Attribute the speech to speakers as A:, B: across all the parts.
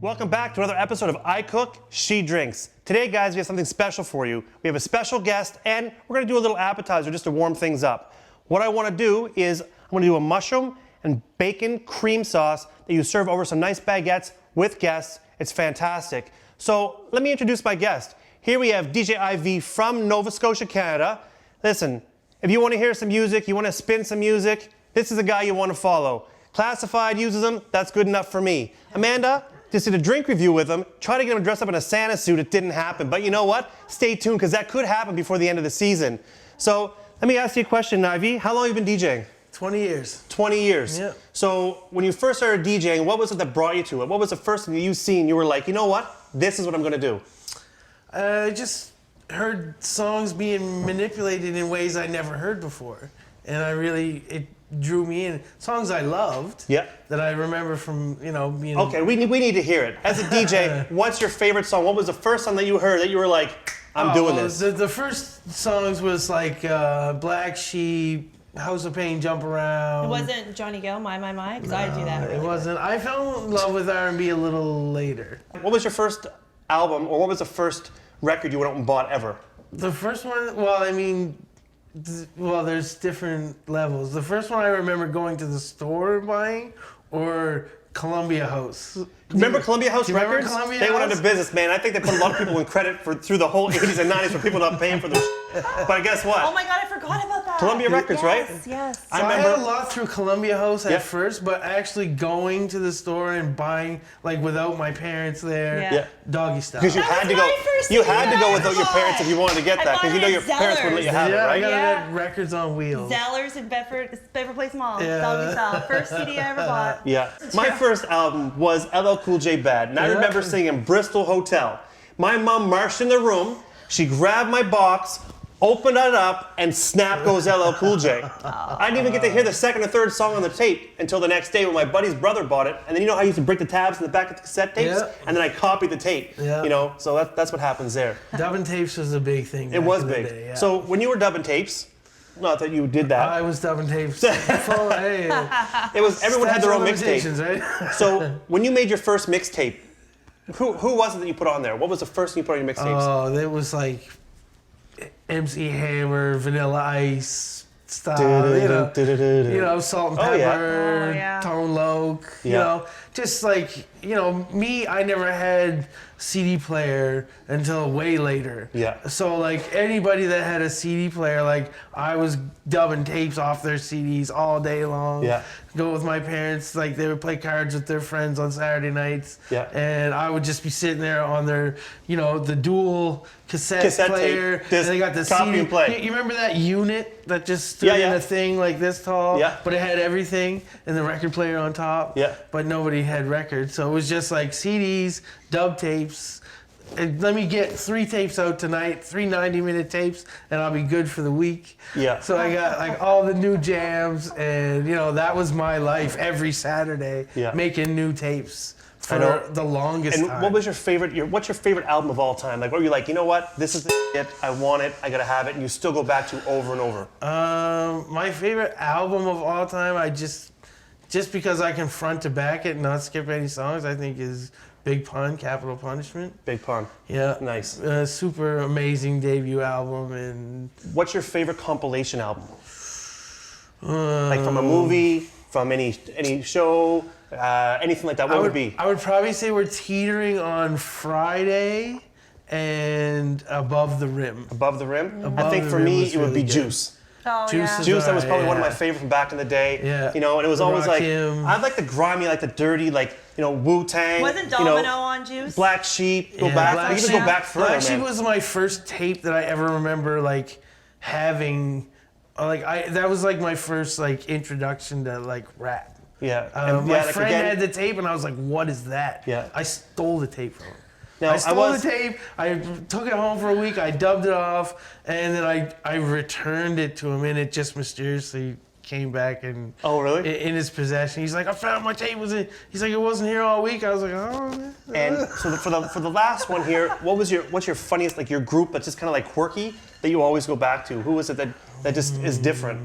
A: Welcome back to another episode of I Cook, She Drinks. Today, guys, we have something special for you. We have a special guest, and we're gonna do a little appetizer just to warm things up. What I wanna do is, I'm gonna do a mushroom and bacon cream sauce that you serve over some nice baguettes with guests. It's fantastic. So let me introduce my guest. Here we have DJIV from Nova Scotia, Canada. Listen, if you wanna hear some music, you wanna spin some music, this is the guy you wanna follow. Classified uses them, that's good enough for me. Amanda, just did a drink review with him, try to get him dressed up in a Santa suit, it didn't happen. But you know what? Stay tuned, because that could happen before the end of the season. So let me ask you a question, Ivy. How long have you been DJing?
B: 20 years.
A: 20 years.
B: Yeah.
A: So when you first started DJing, what was it that brought you to it? What was the first thing that you seen? You were like, you know what? This is what I'm gonna do.
B: I just heard songs being manipulated in ways I never heard before. And it drew me in. Songs I loved.
A: Yeah.
B: That I remember from, being...
A: Okay, we need to hear it. As a DJ, what's your favorite song? What was the first song that you heard that you were like, I'm doing this?
B: The first songs was like Black Sheep, House of Pain, Jump Around.
C: It wasn't Johnny Gill, My, because I do that.
B: It wasn't. I fell in love with R&B a little later.
A: What was your first album, or what was the first record you went out and bought ever?
B: The first one, there's different levels. The first one I remember going to the store and buying, or Columbia House.
A: Remember Columbia House Records?
B: Remember Columbia
A: They went
B: House?
A: out of business, man. I think they put a lot of people in credit through the whole 80s and 90s for people not paying for their But guess what?
C: Oh my God, I forgot about that.
A: Columbia Records, right?
C: Yes.
B: I had a lot through Columbia House at first, but actually going to the store and buying, like without my parents there, doggy style.
A: Because you had to go. You had to go without your parents if you wanted to get that, because you know your parents wouldn't let you have it, right?
B: I got it at Records on Wheels.
C: Zellers in Bedford Place Mall. Doggy style. First CD I ever bought.
A: Yeah. My first album was LL Cool J Bad, and I remember singing Bristol Hotel. My mom marched in the room. She grabbed my box, opened it up, and snap goes LL Cool J. I didn't even get to hear the second or third song on the tape until the next day when my buddy's brother bought it. And then you know how I used to break the tabs in the back of the cassette tapes?
B: Yeah.
A: And then I copied the tape.
B: Yeah.
A: So that's what happens there.
B: Dubbing tapes was a big thing.
A: It was
B: back in
A: big.
B: the day, yeah.
A: So when you were dubbing tapes, not that you did that.
B: I was dubbing tapes. It
A: was everyone had their own mixtape.
B: Right?
A: So when you made your first mixtape, who was it that you put on there? What was the first thing you put on your mixtapes?
B: Oh, there was like MC Hammer, Vanilla Ice style, Salt and Pepper, Tone Loc, just like, me, I never had CD player until way later.
A: Yeah.
B: So like anybody that had a CD player, like I was dubbing tapes off their CDs all day long.
A: Yeah.
B: Go with my parents, like they would play cards with their friends on Saturday nights.
A: Yeah.
B: And I would just be sitting there on their, the dual cassette player.
A: Tape.
B: And they got the
A: copy
B: CD.
A: and play.
B: You remember that unit that just stood in a thing like this tall?
A: Yeah.
B: But it had everything and the record player on top.
A: Yeah.
B: But nobody had records. So it was just like CDs, dub tapes. And let me get 3 tapes out tonight, 3 90-minute tapes, and I'll be good for the week.
A: Yeah.
B: So I got like all the new jams, and that was my life every Saturday, making new tapes for the longest time.
A: And what was your favorite? What's your favorite album of all time? Like, what were you like? You know what? This is it. I want it. I gotta have it. And you still go back to over and over.
B: My favorite album of all time, I just because I can front to back it and not skip any songs, I think is Big Pun, Capital Punishment.
A: Big Pun.
B: Yeah.
A: Nice.
B: Super amazing debut album. And
A: what's your favorite compilation album? Like from a movie, from any show, anything like that. What would it be?
B: I would probably say we're teetering on Friday and Above the Rim.
A: Above the Rim?
B: Above
A: I think for me it would be Juice.
C: Oh,
A: Juice, that was probably one of my favorite from back in the day.
B: Yeah.
A: And it was always like,
B: Rakim.
A: I like the grimy, like the dirty, like, Wu-Tang.
C: Wasn't Domino on Juice?
A: Black Sheep, go back. You even go back further,
B: Black Sheep was my first tape that I ever remember, like, having, that was like my first, like, introduction to, like, rap.
A: Yeah.
B: My friend had the tape and I was like, what is that?
A: Yeah.
B: I stole the tape from him.
A: Now,
B: I stole the tape, I took it home for a week, I dubbed it off, and then I returned it to him, and it just mysteriously came back and in his possession. He's like, I found my tape. He's like, it wasn't here all week. I was like, oh man.
A: And so for the last one here, what's your funniest, like your group that's just kind of like quirky that you always go back to? Who is it that just is different?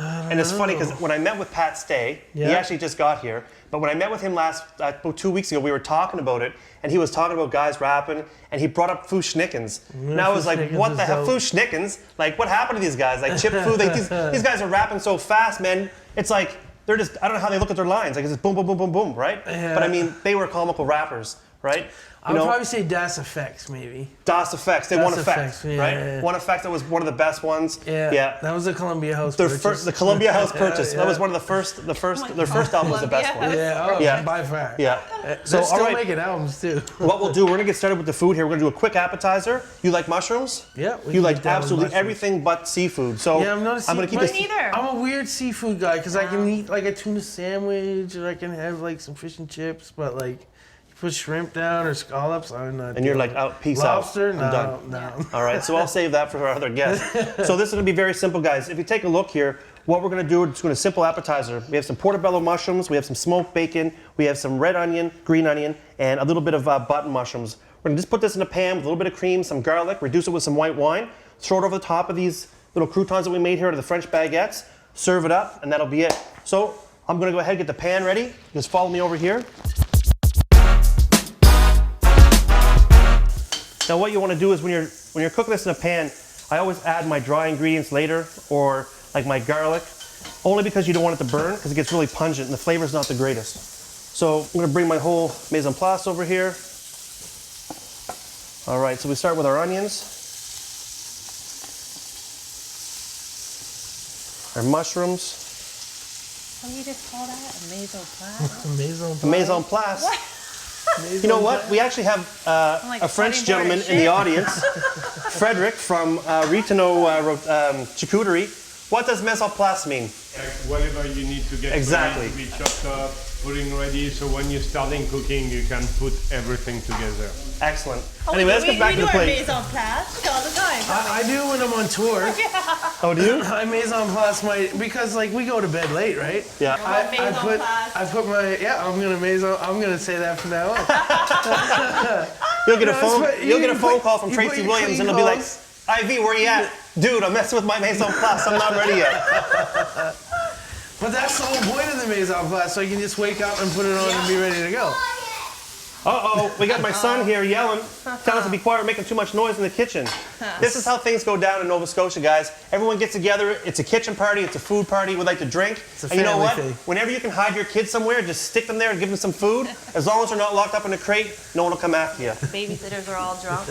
A: And it's funny because when I met with Pat Stay, he actually just got here, but when I met with him about 2 weeks ago, we were talking about it, and he was talking about guys rapping, and he brought up Fushnickens. And I was like, what the hell, Fushnickens? Like, what happened to these guys? Like, Chip Fu, these guys are rapping so fast, man. It's like, they're just, I don't know how they look at their lines. Like, it's just boom, boom, boom, boom, boom, right?
B: Yeah.
A: But I mean, they were comical rappers, right?
B: I would probably say Das Effects, maybe.
A: Das Effects, they won Effects,
B: yeah,
A: right?
B: Yeah.
A: One Effect, that was one of the best ones.
B: Yeah. That was the Columbia House purchase.
A: The Columbia House purchase. That was one of the first, their first album was the best one.
B: Yeah, by far.
A: Yeah.
B: So, they're still making albums, too.
A: What we'll do, we're gonna get started with the food here. We're gonna do a quick appetizer. You like mushrooms?
B: Yeah.
A: You like absolutely everything but seafood. So
B: yeah, I'm gonna keep this.
C: Neither.
B: I'm a weird seafood guy because I can eat like a tuna sandwich or I can have like some fish and chips, but like put shrimp down or scallops, I'm not.
A: And you're like, peace
B: Lobster?
A: out. I'm done.
B: No.
A: All right, so I'll save that for our other guests. So this is gonna be very simple, guys. If you take a look here, what we're gonna do, we're just gonna simple appetizer. We have some portobello mushrooms, we have some smoked bacon, we have some red onion, green onion, and a little bit of button mushrooms. We're gonna just put this in a pan with a little bit of cream, some garlic, reduce it with some white wine, throw it over the top of these little croutons that we made here out of the French baguettes, serve it up, and that'll be it. So I'm gonna go ahead and get the pan ready. Just follow me over here. Now what you want to do is when you're cooking this in a pan, I always add my dry ingredients later, or like my garlic, only because you don't want it to burn, because it gets really pungent and the flavor's not the greatest. So I'm going to bring my whole mise en place over here. All right, so we start with our onions, our mushrooms.
C: What do you just call that? A mise en place?
B: Mise en place.
A: Mise en place.
C: What?
A: You know what? We actually have a French gentleman in the audience, Frederick from Ritano Charcuterie. What does mise en place mean?
D: Whatever you need to get ready to be chopped up, putting ready, so when you're starting cooking, you can put everything together.
A: Excellent. Anyway, let's get back to the plate.
C: We do our mise en place all the time.
B: I do when I'm on tour.
A: Oh, do you?
B: I mise en place because like we go to bed late, right?
A: Yeah.
B: I put my I'm gonna say that from now on.
A: You'll get a phone call from Tracy Williams and they'll be like, IV, where you at? Dude, I'm messing with my mise en place. I'm not ready yet.
B: But that's the whole point of the mise en place, so you can just wake up and put it on and be ready to go.
A: Uh-oh, we got my son here yelling, telling us to be quiet, we're making too much noise in the kitchen. This is how things go down in Nova Scotia, guys. Everyone gets together, it's a kitchen party, it's a food party, we like to drink.
B: It's a
A: and you know what?
B: family thing.
A: Whenever you can hide your kids somewhere, just stick them there and give them some food. As long as they're not locked up in a crate, no one will come after you.
C: Babysitters are all drunk.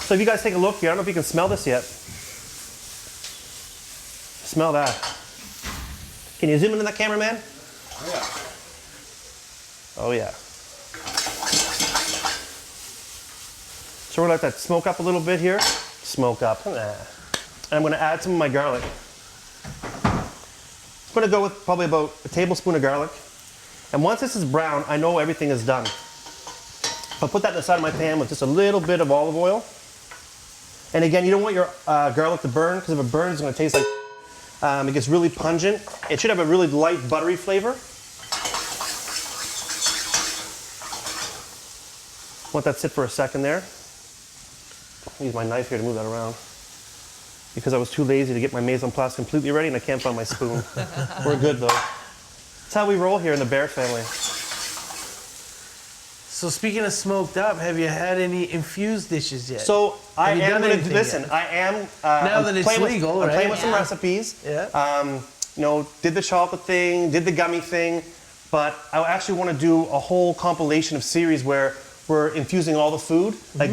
A: So if you guys take a look here, I don't know if you can smell this yet. Smell that. Can you zoom into the camera, man?
D: Oh, yeah.
A: Oh yeah. So we're gonna let that smoke up a little bit here. Smoke up. And I'm gonna add some of my garlic. I'm gonna go with probably about a tablespoon of garlic. And once this is brown, I know everything is done. I'll put that in the side of my pan with just a little bit of olive oil. And again, you don't want your garlic to burn, because if it burns, it's gonna taste like it gets really pungent. It should have a really light, buttery flavor. Let that sit for a second there. I'll use my knife here to move that around, because I was too lazy to get my mise en place completely ready and I can't find my spoon. We're good though. That's how we roll here in the Bear family.
B: So speaking of smoked up, have you had any infused dishes yet?
A: So I
B: you
A: am
B: done
A: going to
B: anything
A: listen.
B: yet?
A: I am.
B: Now that it's legal,
A: I'm
B: right?
A: playing with some recipes.
B: Yeah.
A: You know, did the chocolate thing, did the gummy thing, but I actually want to do a whole compilation of series where we're infusing all the food, like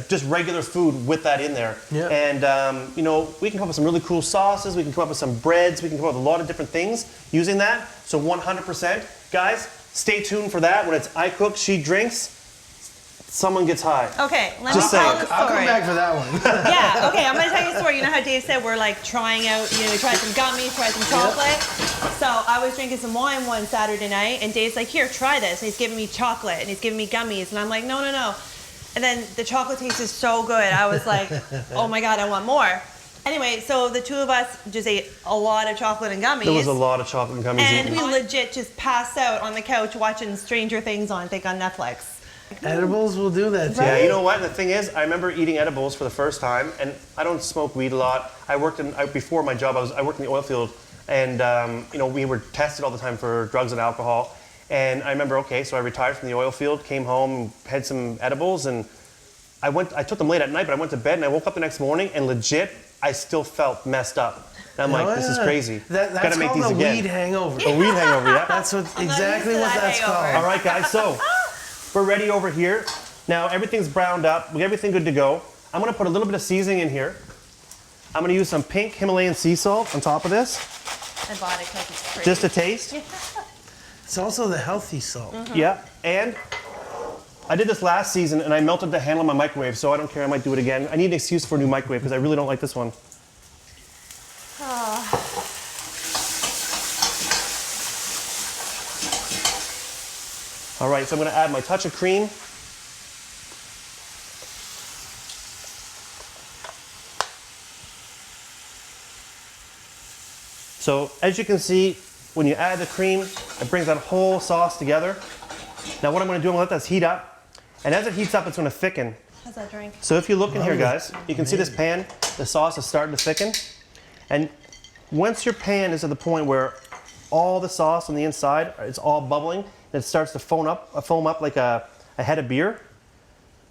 A: just regular food with that in there.
B: Yeah.
A: And you know, we can come up with some really cool sauces. We can come up with some breads. We can come up with a lot of different things using that. So 100%, guys, stay tuned for that. When it's I cook, she drinks, someone gets high.
C: Okay, let
A: Just
C: me tell
A: saying.
C: the story.
B: I'll come back for that one.
C: Yeah, okay, I'm gonna tell you a story. You know how Dave said we're like trying out, you know, we tried some gummies, tried some chocolate. So I was drinking some wine one Saturday night and Dave's like, here, try this. And he's giving me chocolate and he's giving me gummies. And I'm like, no, no, no. And then the chocolate tasted so good. I was like, oh my God, I want more. Anyway, so the two of us just ate a lot of chocolate and gummies.
A: There was a lot of chocolate and gummies
C: And
A: eaten.
C: we legit just passed out on the couch watching Stranger Things on Netflix.
B: Edibles will do that to you.
A: Yeah, you know what? The thing is, I remember eating edibles for the first time, and I don't smoke weed a lot. Before my job, I worked in the oil field, and we were tested all the time for drugs and alcohol. And I remember, so I retired from the oil field, came home, had some edibles, and I took them late at night, but I went to bed, and I woke up the next morning, and legit, I still felt messed up. And I'm like, this is crazy.
B: That's
A: Gotta make
B: called
A: these
B: a
A: again.
B: weed hangover.
A: A weed hangover, yeah.
B: That's exactly what that's
C: hangover.
B: called.
A: All right, guys, so we're ready over here. Now everything's browned up. We got everything good to go. I'm gonna put a little bit of seasoning in here. I'm gonna use some pink Himalayan sea salt on top of this.
C: I bought it because it's pretty.
A: Just a taste.
B: It's also the healthy salt.
A: Yeah, and I did this last season and I melted the handle of my microwave, so I don't care, I might do it again. I need an excuse for a new microwave because I really don't like this one. All right, so I'm gonna add my touch of cream. So as you can see, when you add the cream, it brings that whole sauce together. Now what I'm gonna do, I'm gonna let this heat up. And as it heats up, it's gonna thicken.
C: How's that drink?
A: So if you look in here, guys, you can see this pan, the sauce is starting to thicken. And once your pan is at the point where all the sauce on the inside, it's all bubbling, and it starts to foam up like a head of beer,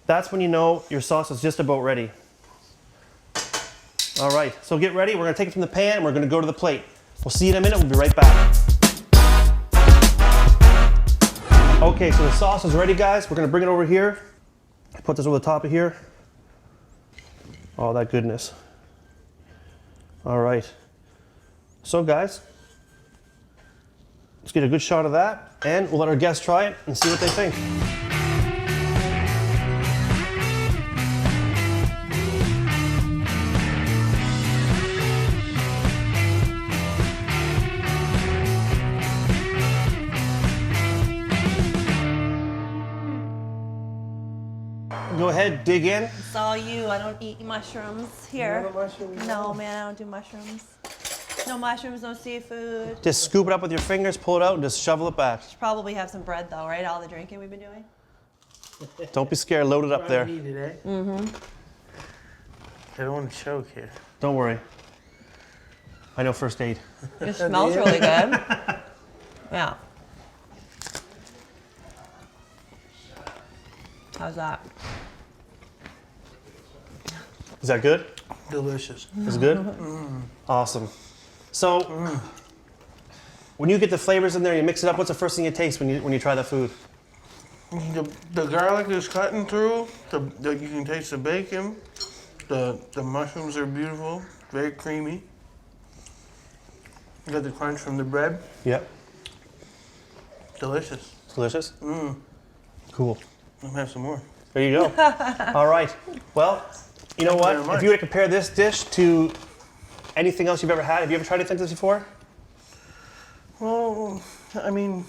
A: that's when you know your sauce is just about ready. All right, so get ready. We're gonna take it from the pan, and we're gonna go to the plate. We'll see you in a minute, we'll be right back. Okay, so the sauce is ready, guys. We're gonna bring it over here. Put this over the top of here. Oh, that goodness. All right. So guys, let's get a good shot of that, and we'll let our guests try it and see what they think. Go ahead, dig in.
C: It's all you. I don't eat mushrooms here. No, man, I don't do mushrooms. No mushrooms, no seafood.
A: Just scoop it up with your fingers, pull it out, and just shovel it back.
C: Should probably have some bread though, right? All the drinking we've been doing.
A: Don't be scared, load it up there.
B: I don't want to choke here.
A: Don't worry. I know first aid.
C: It smells really good. Yeah. How's that?
A: Is that good?
B: Delicious.
A: Is it good? Awesome. So, when you get the flavors in there, you mix it up, what's the first thing you taste when you try the food?
B: The garlic is cutting through. You can taste the bacon. The mushrooms are beautiful, very creamy. You got the crunch from the bread.
A: Yep.
B: Delicious.
A: It's delicious? Cool.
B: I'll have some more.
A: There you go. All right. Well, you know
B: Thank you
A: what?
B: very much.
A: If you were to compare this dish to anything else you've ever had, have you ever tried anything like this before?
B: Well, I mean,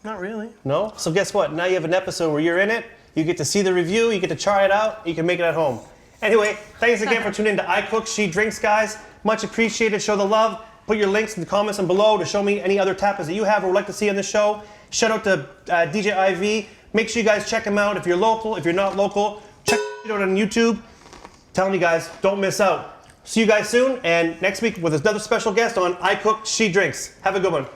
B: not really.
A: No? So guess what? Now you have an episode where you're in it, you get to see the review, you get to try it out, you can make it at home. Anyway, thanks again for tuning in to I Cook, She Drinks, guys. Much appreciated. Show the love. Put your links in the comments and below to show me any other tapas that you have or would like to see on the show. Shout out to DJIV. Make sure you guys check him out if you're local. If you're not local, check it out on YouTube. Telling you guys, don't miss out. See you guys soon, and next week with another special guest on I Cook, She Drinks. Have a good one.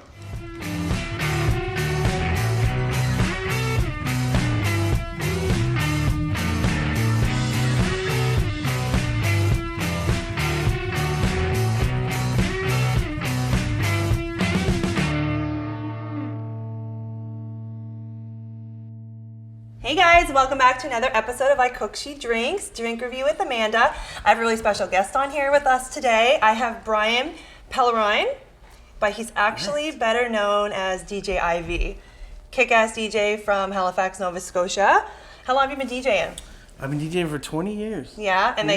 C: Hey guys, welcome back to another episode of I Cook, She Drinks, Drink Review with Amanda. I have a really special guest on here with us today. I have Brian Pellerine, but he's actually better known as DJIV, kick-ass DJ from Halifax, Nova Scotia. How long have you been DJing?
B: I've been DJing for 20 years.
C: Yeah, and